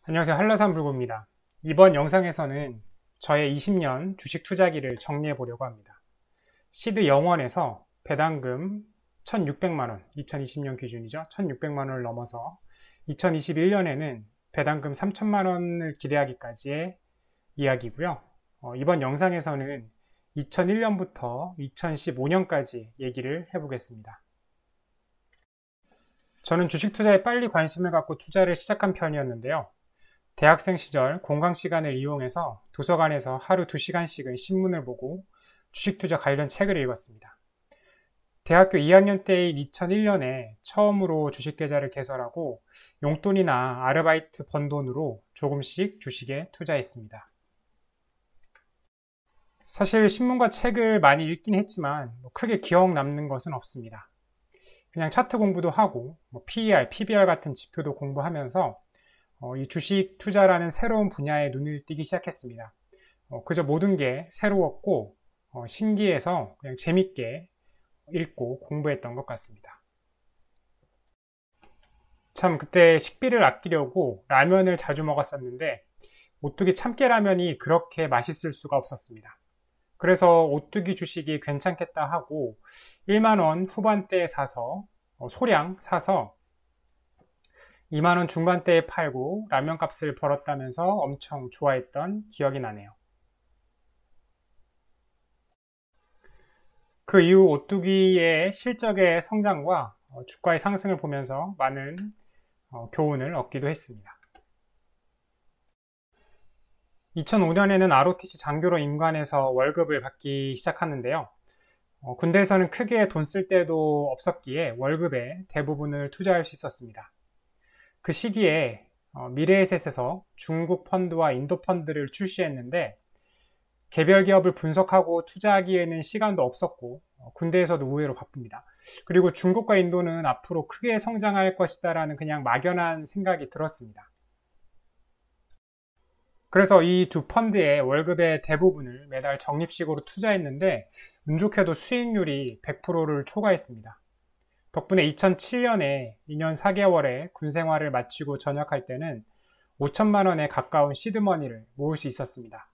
안녕하세요. 한라산불구입니다. 이번 영상에서는 저의 20년 주식 투자기를 정리해 보려고 합니다. 시드 0원에서 배당금 1,600만원, 2020년 기준이죠. 1,600만원을 넘어서 2021년에는 배당금 3,000만원을 기대하기까지의 이야기고요. 이번 영상에서는 2001년부터 2015년까지 얘기를 해보겠습니다. 저는 주식 투자에 빨리 관심을 갖고 투자를 시작한 편이었는데요. 대학생 시절 공강 시간을 이용해서 도서관에서 하루 2시간씩은 신문을 보고 주식 투자 관련 책을 읽었습니다. 대학교 2학년 때인 2001년에 처음으로 주식 계좌를 개설하고 용돈이나 아르바이트 번 돈으로 조금씩 주식에 투자했습니다. 사실 신문과 책을 많이 읽긴 했지만 크게 기억 남는 것은 없습니다. 그냥 차트 공부도 하고 PER, PBR 같은 지표도 공부하면서 이 주식 투자라는 새로운 분야에 눈을 띄기 시작했습니다. 그저 모든 게 새로웠고 신기해서 그냥 재밌게 읽고 공부했던 것 같습니다. 참 그때 식비를 아끼려고 라면을 자주 먹었었는데 오뚜기 참깨라면이 그렇게 맛있을 수가 없었습니다. 그래서 오뚜기 주식이 괜찮겠다 하고 1만원 후반대에 사서 소량 사서 2만원 중반대에 팔고 라면 값을 벌었다면서 엄청 좋아했던 기억이 나네요. 그 이후 오뚜기의 실적의 성장과 주가의 상승을 보면서 많은 교훈을 얻기도 했습니다. 2005년에는 ROTC 장교로 임관해서 월급을 받기 시작하는데요. 군대에서는 크게 돈 쓸 데도 없었기에 월급의 대부분을 투자할 수 있었습니다. 그 시기에 미래에셋에서 중국 펀드와 인도 펀드를 출시했는데 개별 기업을 분석하고 투자하기에는 시간도 없었고 군대에서도 의외로 바쁩니다. 그리고 중국과 인도는 앞으로 크게 성장할 것이다 라는 그냥 막연한 생각이 들었습니다. 그래서 이 두 펀드의 월급의 대부분을 매달 적립식으로 투자했는데 운 좋게도 수익률이 100%를 초과했습니다. 덕분에 2007년에 2년 4개월의 군 생활을 마치고 전역할 때는 5천만 원에 가까운 시드머니를 모을 수 있었습니다.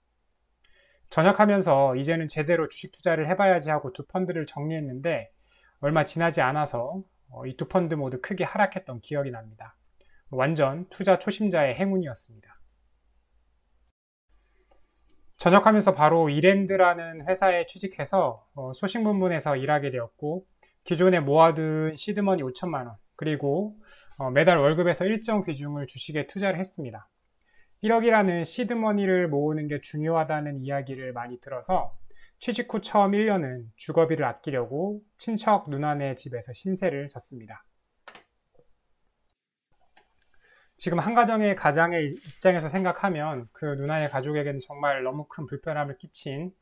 전역하면서 이제는 제대로 주식 투자를 해봐야지 하고 두 펀드를 정리했는데 얼마 지나지 않아서 이 두 펀드 모두 크게 하락했던 기억이 납니다. 완전 투자 초심자의 행운이었습니다. 전역하면서 바로 이랜드라는 회사에 취직해서 소식문문에서 일하게 되었고 기존에 모아둔 시드머니 5천만 원 그리고 매달 월급에서 일정 비중을 주식에 투자를 했습니다. 1억이라는 시드머니를 모으는 게 중요하다는 이야기를 많이 들어서 취직 후 처음 1년은 주거비를 아끼려고 친척 누나네 집에서 신세를 졌습니다. 지금 한 가정의 가장의 입장에서 생각하면 그 누나네 가족에게는 정말 너무 큰 불편함을 끼친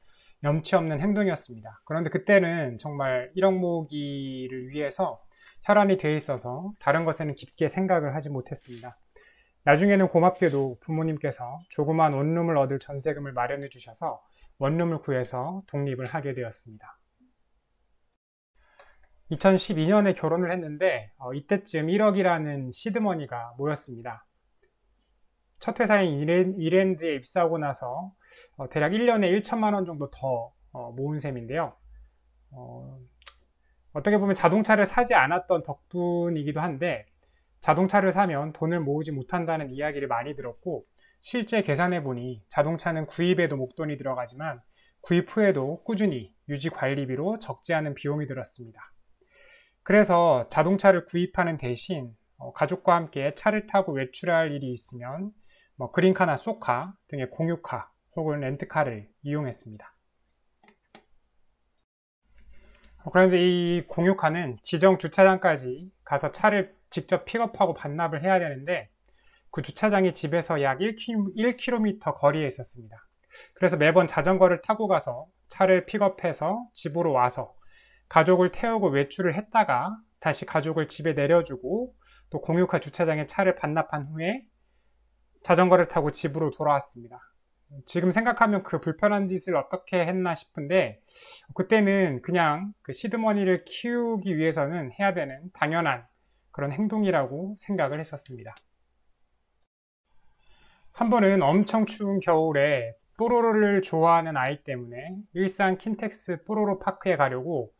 염치 없는 행동이었습니다. 그런데 그때는 정말 1억 모으기를 위해서 혈안이 되어 있어서 다른 것에는 깊게 생각을 하지 못했습니다. 나중에는 고맙게도 부모님께서 조그만 원룸을 얻을 전세금을 마련해 주셔서 원룸을 구해서 독립을 하게 되었습니다. 2012년에 결혼을 했는데 이때쯤 1억이라는 시드머니가 모였습니다. 첫 회사인 이랜드에 입사하고 나서 대략 1년에 1천만 원 정도 더 모은 셈인데요. 어떻게 보면 자동차를 사지 않았던 덕분이기도 한데 자동차를 사면 돈을 모으지 못한다는 이야기를 많이 들었고 실제 계산해 보니 자동차는 구입에도 목돈이 들어가지만 구입 후에도 꾸준히 유지 관리비로 적지 않은 비용이 들었습니다. 그래서 자동차를 구입하는 대신 가족과 함께 차를 타고 외출할 일이 있으면 그린카나 쏘카 등의 공유카 혹은 렌트카를 이용했습니다. 그런데 이 공유카는 지정 주차장까지 가서 차를 직접 픽업하고 반납을 해야 되는데 그 주차장이 집에서 약 1km 거리에 있었습니다. 그래서 매번 자전거를 타고 가서 차를 픽업해서 집으로 와서 가족을 태우고 외출을 했다가 다시 가족을 집에 내려주고 또 공유카 주차장에 차를 반납한 후에 자전거를 타고 집으로 돌아왔습니다. 지금 생각하면 그 불편한 짓을 어떻게 했나 싶은데 그때는 그냥 그 시드머니를 키우기 위해서는 해야 되는 당연한 그런 행동이라고 생각을 했었습니다. 한 번은 엄청 추운 겨울에 뽀로로를 좋아하는 아이 때문에 일산 킨텍스 뽀로로 파크에 가려고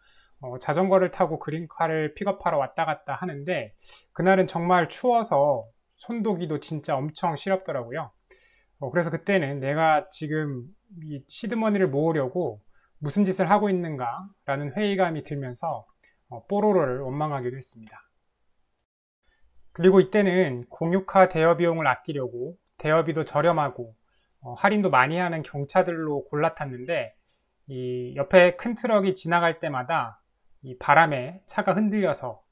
자전거를 타고 그린카를 픽업하러 왔다 갔다 하는데 그날은 정말 추워서 손도기도 진짜 엄청 시렵더라고요. 그래서 그때는 내가 지금 이 시드머니를 모으려고 무슨 짓을 하고 있는가 라는 회의감이 들면서 뽀로로를 원망하기도 했습니다. 그리고 이때는 공유카 대여 비용을 아끼려고 대여비도 저렴하고 할인도 많이 하는 경차들로 골라 탔는데 이 옆에 큰 트럭이 지나갈 때마다 이 바람에 차가 흔들려서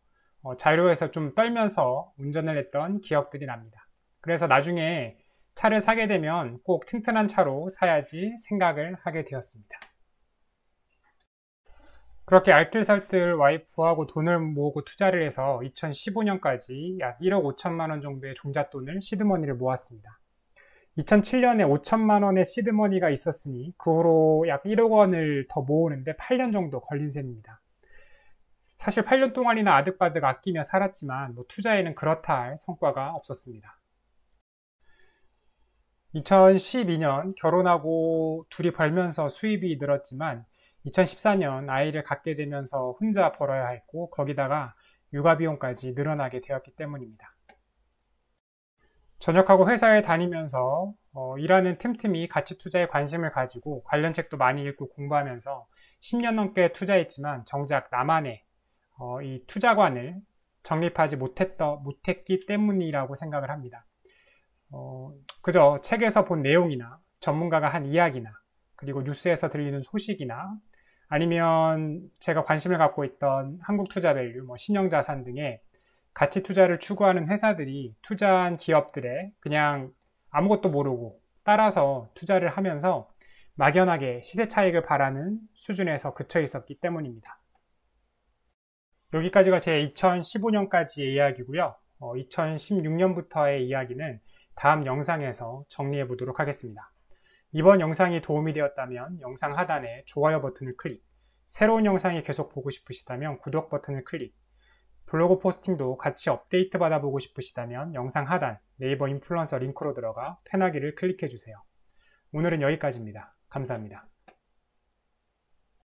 자료에서 좀 떨면서 운전을 했던 기억들이 납니다. 그래서 나중에 차를 사게 되면 꼭 튼튼한 차로 사야지 생각을 하게 되었습니다. 그렇게 알뜰살뜰 와이프하고 돈을 모으고 투자를 해서 2015년까지 약 1억 5천만 원 정도의 종잣돈을 시드머니를 모았습니다. 2007년에 5천만 원의 시드머니가 있었으니 그 후로 약 1억 원을 더 모으는데 8년 정도 걸린 셈입니다. 사실 8년 동안이나 아득바득 아끼며 살았지만 투자에는 그렇다 할 성과가 없었습니다. 2012년 결혼하고 둘이 벌면서 수입이 늘었지만 2014년 아이를 갖게 되면서 혼자 벌어야 했고 거기다가 육아 비용까지 늘어나게 되었기 때문입니다. 전역하고 회사에 다니면서 일하는 틈틈이 가치 투자에 관심을 가지고 관련 책도 많이 읽고 공부하면서 10년 넘게 투자했지만 정작 나만의 이 투자관을 정립하지 못했기 때문이라고 생각을 합니다. 그저 책에서 본 내용이나 전문가가 한 이야기나 그리고 뉴스에서 들리는 소식이나 아니면 제가 관심을 갖고 있던 한국투자밸류, 신영자산 등의 가치 투자를 추구하는 회사들이 투자한 기업들에 그냥 아무것도 모르고 따라서 투자를 하면서 막연하게 시세 차익을 바라는 수준에서 그쳐 있었기 때문입니다. 여기까지가 제 2015년까지의 이야기고요. 2016년부터의 이야기는 다음 영상에서 정리해 보도록 하겠습니다. 이번 영상이 도움이 되었다면 영상 하단에 좋아요 버튼을 클릭, 새로운 영상이 계속 보고 싶으시다면 구독 버튼을 클릭, 블로그 포스팅도 같이 업데이트 받아보고 싶으시다면 영상 하단 네이버 인플루언서 링크로 들어가 펜하기를 클릭해 주세요. 오늘은 여기까지입니다. 감사합니다.